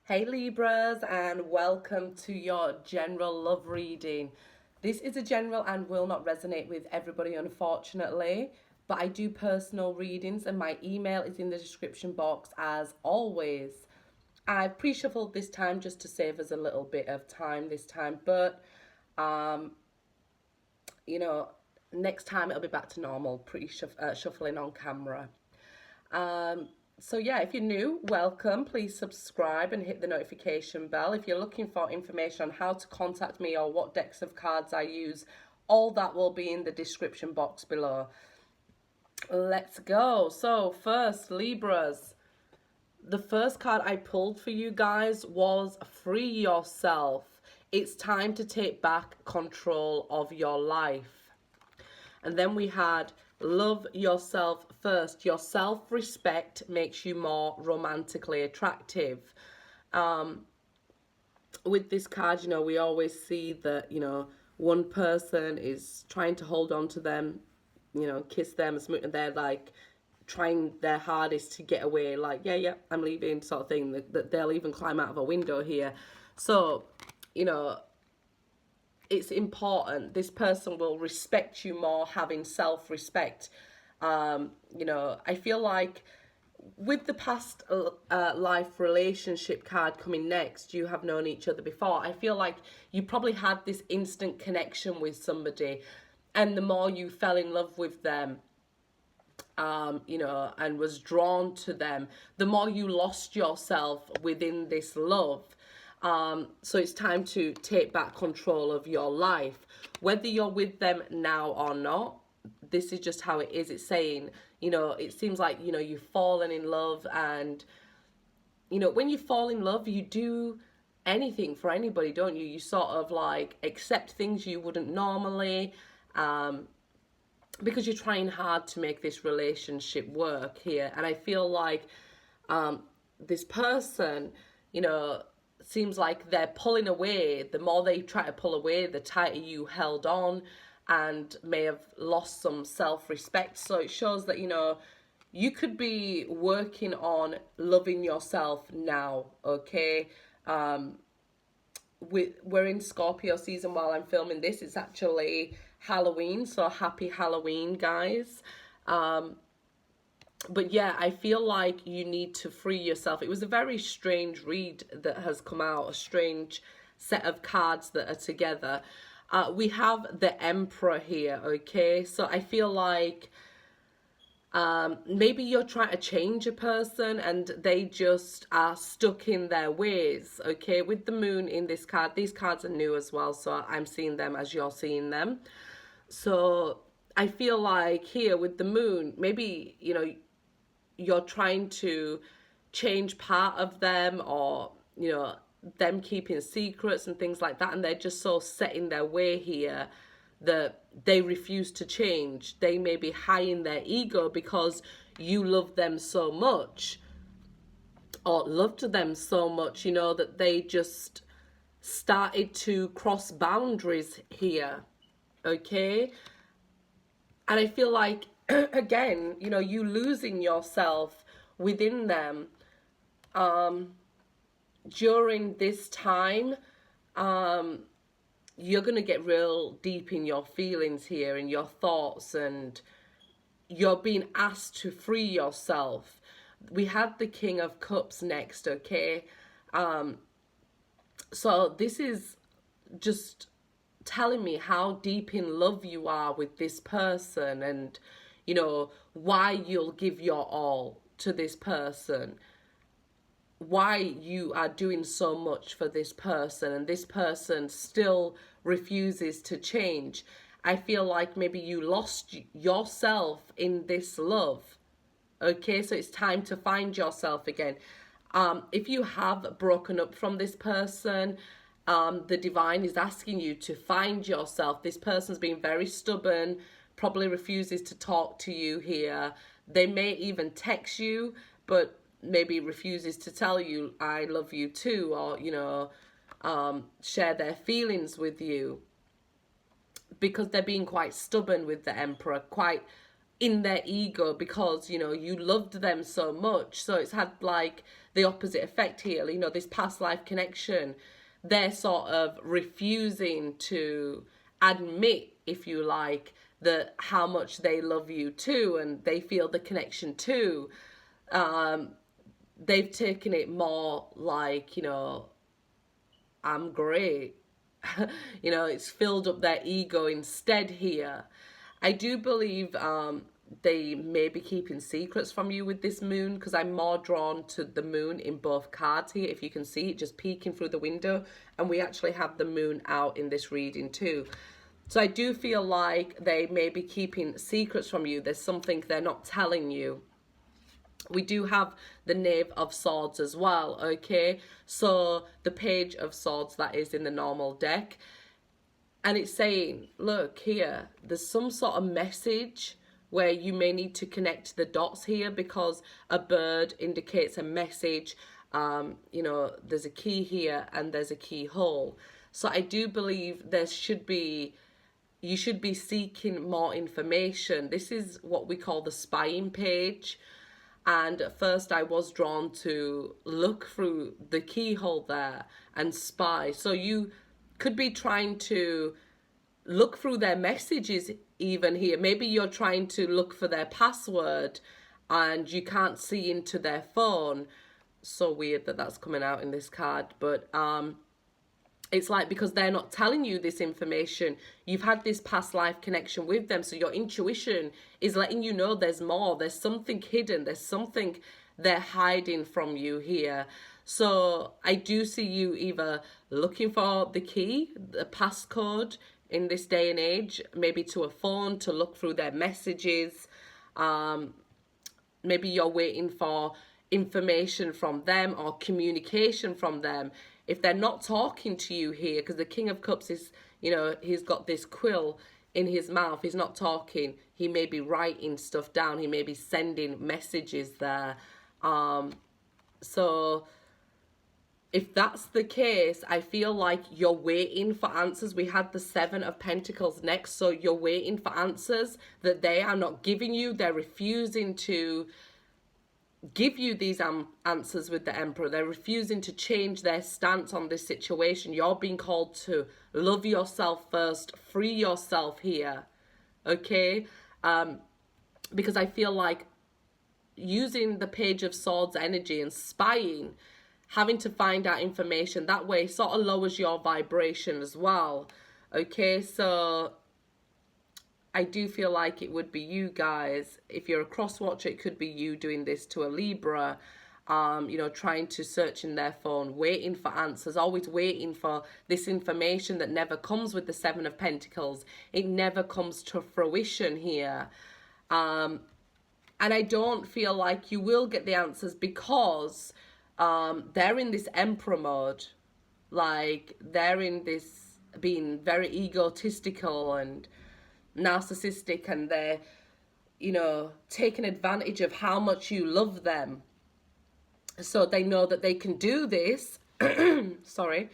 Hey Libras, and welcome to your general love reading. This is a general and will not resonate with everybody, unfortunately, but I do personal readings, and my email is in the description box as always. I've pre shuffled this time just to save us a little bit of time this time, but um, you know, next time it'll be back to normal, shuffling on camera. Um, so yeah, if you're new, welcome. Please subscribe and hit the notification bell. If you're looking for information on how to contact me or what decks of cards I use, all that will be in the description box below. Let's go. So first, Libras. The first card I pulled for you guys was Free Yourself. It's time to take back control of your life. And then we had Love Yourself First. Your self-respect makes you more romantically attractive. With this card, we always see that, one person is trying to hold on to them, kiss them, and they're like trying their hardest to get away, like, yeah, I'm leaving, sort of thing, that they'll even climb out of a window here. So, it's important. This person will respect you more, having self-respect. I feel like with the past life relationship card coming next, you have known each other before. I feel like you probably had this instant connection with somebody, and the more you fell in love with them, and was drawn to them, the more you lost yourself within this love. So it's time to take back control of your life. Whether you're with them now or not, this is just how it is. It's saying, it seems like, you've fallen in love, and, when you fall in love, you do anything for anybody, don't you? You sort of like accept things you wouldn't normally, because you're trying hard to make this relationship work here. And I feel like this person, seems like they're pulling away. The more they try to pull away, the tighter you held on, and may have lost some self-respect. So it shows that, you could be working on loving yourself now, okay? We're in Scorpio season while I'm filming this. It's actually Halloween, so happy Halloween, guys. But yeah, I feel like you need to free yourself. It was a very strange read that has come out, a strange set of cards that are together. We have the Emperor here, okay? So I feel like maybe you're trying to change a person and they just are stuck in their ways, okay? With the Moon in this card, these cards are new as well, so I'm seeing them as you're seeing them. So I feel like here with the Moon, maybe, you're trying to change part of them, or, them keeping secrets and things like that, and they're just so set in their way here that they refuse to change. They may be high in their ego because you love them so much, or loved them so much, that they just started to cross boundaries here, okay? And I feel like, again, you losing yourself within them during this time. You're going to get real deep in your feelings here, in your thoughts, and you're being asked to free yourself. We had the King of Cups next, okay? So this is just telling me how deep in love you are with this person, and why you'll give your all to this person, why you are doing so much for this person, and this person still refuses to change. I feel like maybe you lost yourself in this love, okay? So it's time to find yourself again. If you have broken up from this person, the divine is asking you to find yourself. This person's being very stubborn, probably refuses to talk to you here. They may even text you, but maybe refuses to tell you I love you too, or share their feelings with you, because they're being quite stubborn with the Emperor, quite in their ego, because you loved them so much. So it's had like the opposite effect here. You know, this past life connection, they're sort of refusing to admit, if you like, that how much they love you too, and they feel the connection too. They've taken it more like, you know, I'm great. You know, it's filled up their ego instead here. I do believe they may be keeping secrets from you with this moon, because I'm more drawn to the moon in both cards here. If you can see it just peeking through the window, and we actually have the moon out in this reading too. So I do feel like they may be keeping secrets from you. There's something they're not telling you. We do have the Knave of Swords as well, okay? So the Page of Swords, that is in the normal deck. And it's saying, look here, there's some sort of message where you may need to connect the dots here, because a bird indicates a message. You know, there's a key here and there's a keyhole. So I do believe you should be seeking more information. This is what we call the spying page. And at first I was drawn to look through the keyhole there and spy. So you could be trying to look through their messages even here. Maybe you're trying to look for their password and you can't see into their phone. So weird that that's coming out in this card. But it's like, because they're not telling you this information, you've had this past life connection with them, so your intuition is letting you know there's more, there's something hidden, there's something they're hiding from you here. So I do see you either looking for the key, the passcode in this day and age, maybe to a phone to look through their messages. Maybe you're waiting for information from them or communication from them. If they're not talking to you here, because the King of Cups is, you know, he's got this quill in his mouth, he's not talking, he may be writing stuff down, he may be sending messages there. So if that's the case, I feel like you're waiting for answers. We had the Seven of Pentacles next, so you're waiting for answers that they are not giving you. They're refusing to give you these answers with the Emperor. They're refusing to change their stance on this situation. You're being called to love yourself first, free yourself here, okay? Because I feel like using the Page of Swords energy and spying, having to find out information that way sort of lowers your vibration as well, okay? So I do feel like it would be you guys. If you're a cross watcher, it could be you doing this to a Libra, you know, trying to search in their phone, waiting for answers, always waiting for this information that never comes with the Seven of Pentacles. It never comes to fruition here. And I don't feel like you will get the answers, because they're in this Emperor mode. Like, they're in this being very egotistical and narcissistic, and they're, you know, taking advantage of how much you love them. So they know that they can do this, sorry,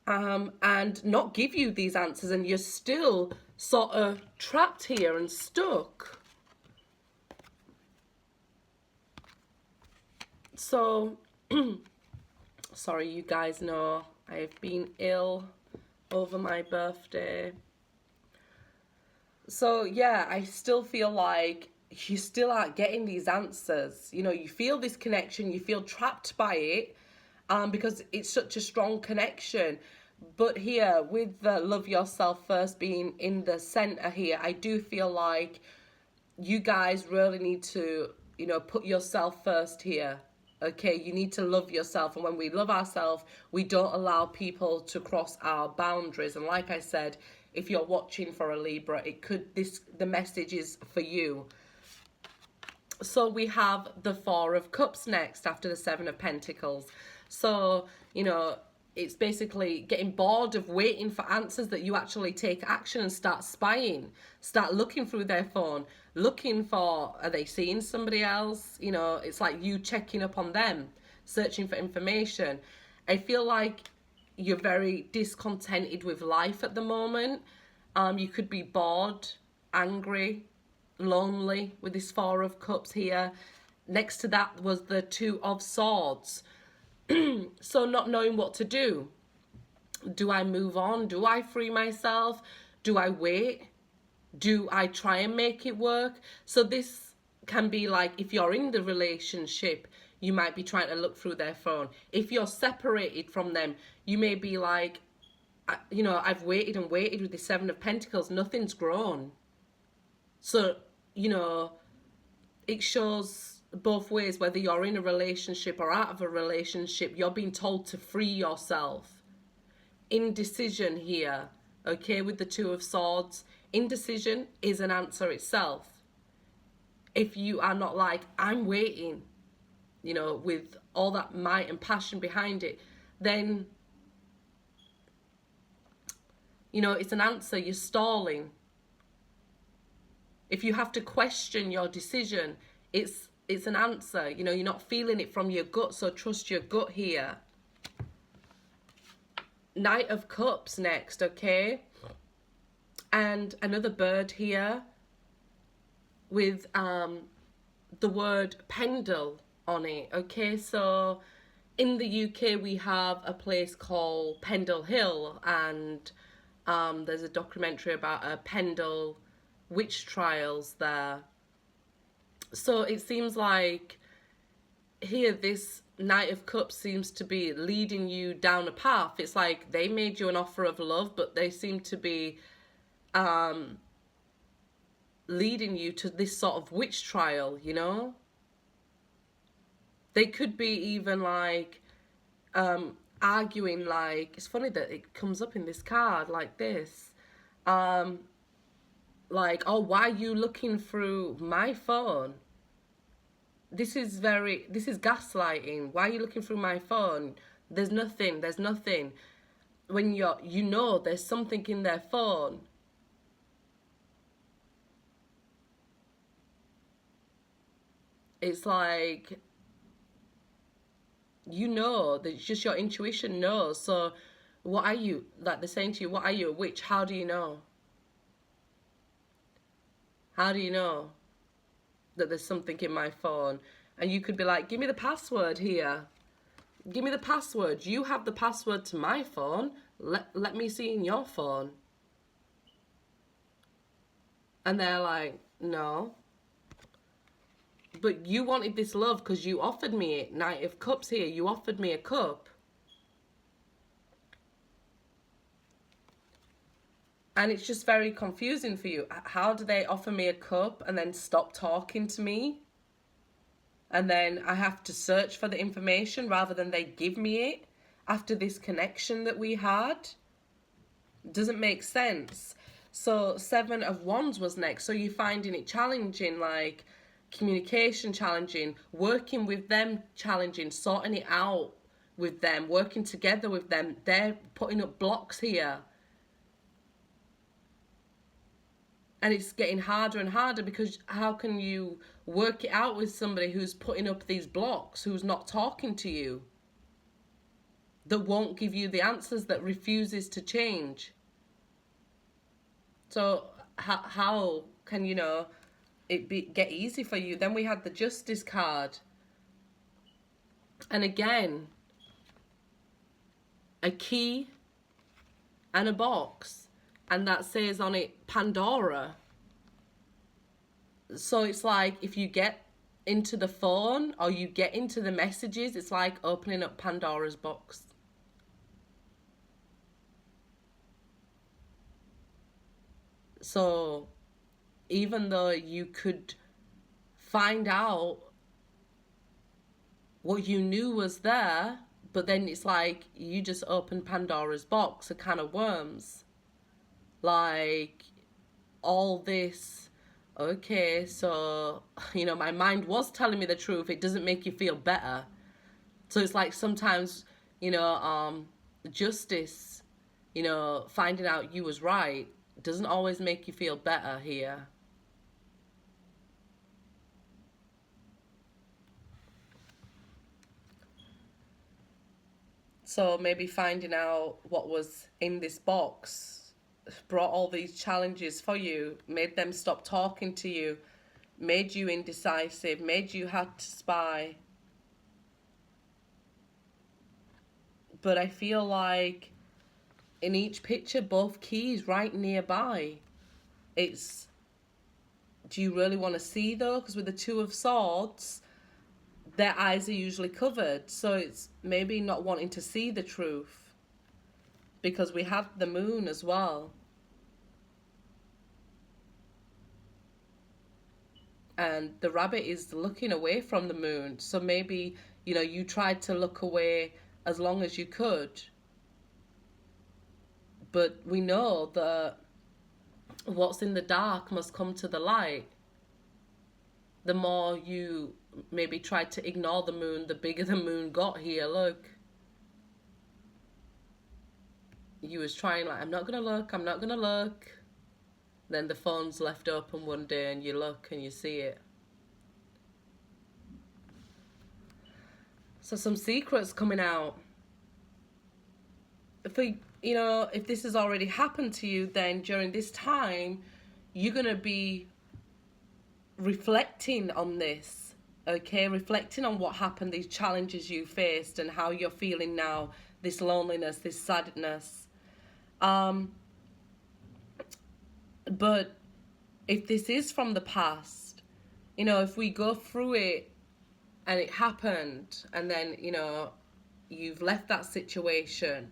and not give you these answers, and you're still sort of trapped here and stuck. So, sorry, you guys know I've been ill over my birthday. So yeah, I still feel like you still aren't getting these answers. You know, you feel this connection, you feel trapped by it, because it's such a strong connection. But here, with the love yourself first being in the center here, I do feel like you guys really need to, you know, put yourself first here. Okay, you need to love yourself, and when we love ourselves, we don't allow people to cross our boundaries. And like I said, if you're watching for a Libra, the message is for you. So we have the Four of Cups next after the Seven of Pentacles. So, you know, it's basically getting bored of waiting for answers, that you actually take action and start spying, start looking through their phone, looking for, are they seeing somebody else? You know, it's like you checking up on them, searching for information. I feel like you're very discontented with life at the moment. You could be bored, angry, lonely with this Four of Cups here. next to that was the Two of Swords. So not knowing what to do. Do I move on? Do I free myself? Do I wait? Do I try and make it work? So this can be like, if you're in the relationship, you might be trying to look through their phone. If you're separated from them, you may be like, you know, I've waited and waited with the Seven of Pentacles, nothing's grown. So, you know, it shows both ways, whether you're in a relationship or out of a relationship, you're being told to free yourself. Indecision here, okay, with the Two of Swords. Indecision is an answer itself. If you are not like, I'm waiting, you know, with all that might and passion behind it, then, you know, it's an answer, you're stalling. If you have to question your decision, it's an answer. You know, you're not feeling it from your gut, so trust your gut here. Knight of Cups next, okay? And another bird here with the word Pendle on it, okay? So in the UK we have a place called Pendle Hill, and there's a documentary about a Pendle witch trials there. So it seems like here this Knight of Cups seems to be leading you down a path. It's like they made you an offer of love, but they seem to be leading you to this sort of witch trial, you know? They could be even like arguing, like, it's funny that it comes up in this card like this. Like, oh, why are you looking through my phone? This is gaslighting. Why are you looking through my phone? There's nothing. When you know there's something in their phone. It's like, you know, that it's just your intuition knows. So what are you, like they're saying to you, what are you, a witch? How do you know? How do you know that there's something in my phone? And you could be like, give me the password here. Give me the password. You have the password to my phone. Let me see in your phone. And they're like, no. But you wanted this love because you offered me it. Knight of Cups here. You offered me a cup. And it's just very confusing for you. How do they offer me a cup and then stop talking to me? And then I have to search for the information rather than they give me it after this connection that we had? Doesn't make sense. So Seven of Wands was next. So you're finding it challenging, like communication challenging, working with them challenging, sorting it out with them, working together with them. They're putting up blocks here. And it's getting harder and harder because how can you work it out with somebody who's putting up these blocks, who's not talking to you, that won't give you the answers, that refuses to change? So how can, you know, get easy for you? Then we had the Justice card. And again, a key and a box. And that says on it, Pandora. So it's like, if you get into the phone or you get into the messages, it's like opening up Pandora's box. So even though you could find out what you knew was there, but then it's like you just opened Pandora's box, a can of worms. Like, all this, okay, so, you know, my mind was telling me the truth. It doesn't make you feel better. So it's like sometimes, you know, justice, you know, finding out you was right doesn't always make you feel better here. So maybe finding out what was in this box brought all these challenges for you, made them stop talking to you, made you indecisive, made you had to spy. But I feel like in each picture, both keys right nearby. It's, do you really want to see though? Because with the Two of Swords, their eyes are usually covered. So it's maybe not wanting to see the truth. Because we have the Moon as well. And the Rabbit is looking away from the Moon. So maybe, you know, you tried to look away as long as you could. But we know that what's in the dark must come to the light. The more you maybe tried to ignore the Moon, the bigger the Moon got here. Look. You was trying like, I'm not going to look, I'm not going to look. Then the phone's left open one day and you look and you see it. So some secrets coming out. You know, if this has already happened to you, then during this time, you're going to be reflecting on this, okay? Reflecting on what happened, these challenges you faced and how you're feeling now, this loneliness, this sadness. But if this is from the past, you know, if we go through it and it happened and then, you know, you've left that situation,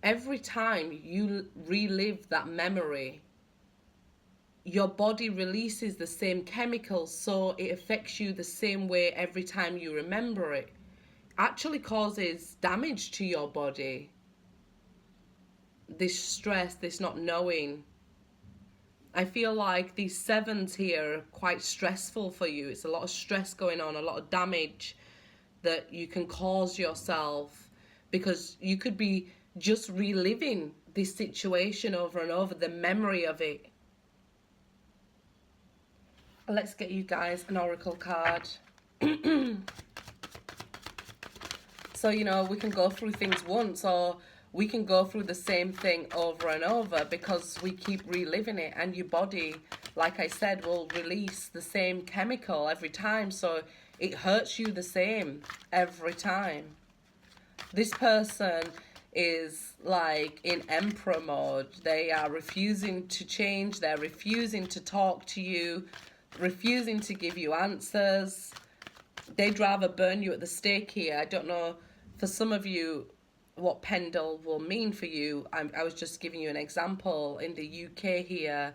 every time you relive that memory, your body releases the same chemicals, so it affects you the same way every time you remember it. Actually causes damage to your body. This stress, this not knowing. I feel like these sevens here are quite stressful for you. It's a lot of stress going on, a lot of damage that you can cause yourself because you could be just reliving this situation over and over, the memory of it. Let's get you guys an oracle card. So, you know, we can go through things once, or we can go through the same thing over and over because we keep reliving it, and your body, like I said, will release the same chemical every time, so it hurts you the same every time. This person is like in emperor mode. They are refusing to change. They're refusing to talk to you, refusing to give you answers. They'd rather burn you at the stake here. I don't know, for some of you, what Pendle will mean for you. I was just giving you an example. In the UK here,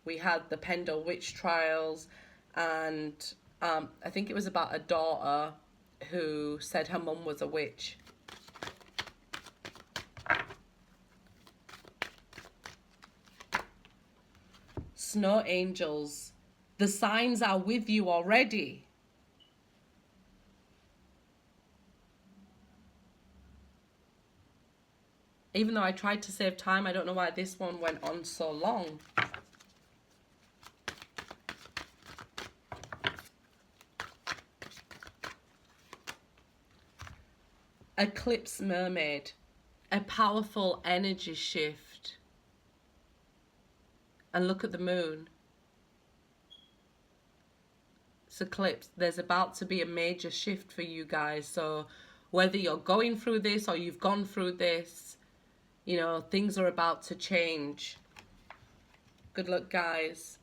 we had the Pendle witch trials, and I think it was about a daughter who said her mum was a witch. Snow angels, the signs are with you already. Even though I tried to save time, I don't know why this one went on so long. Eclipse mermaid, a powerful energy shift. And look at the moon. It's eclipse. There's about to be a major shift for you guys. So whether you're going through this or you've gone through this, you know, things are about to change. Good luck, guys.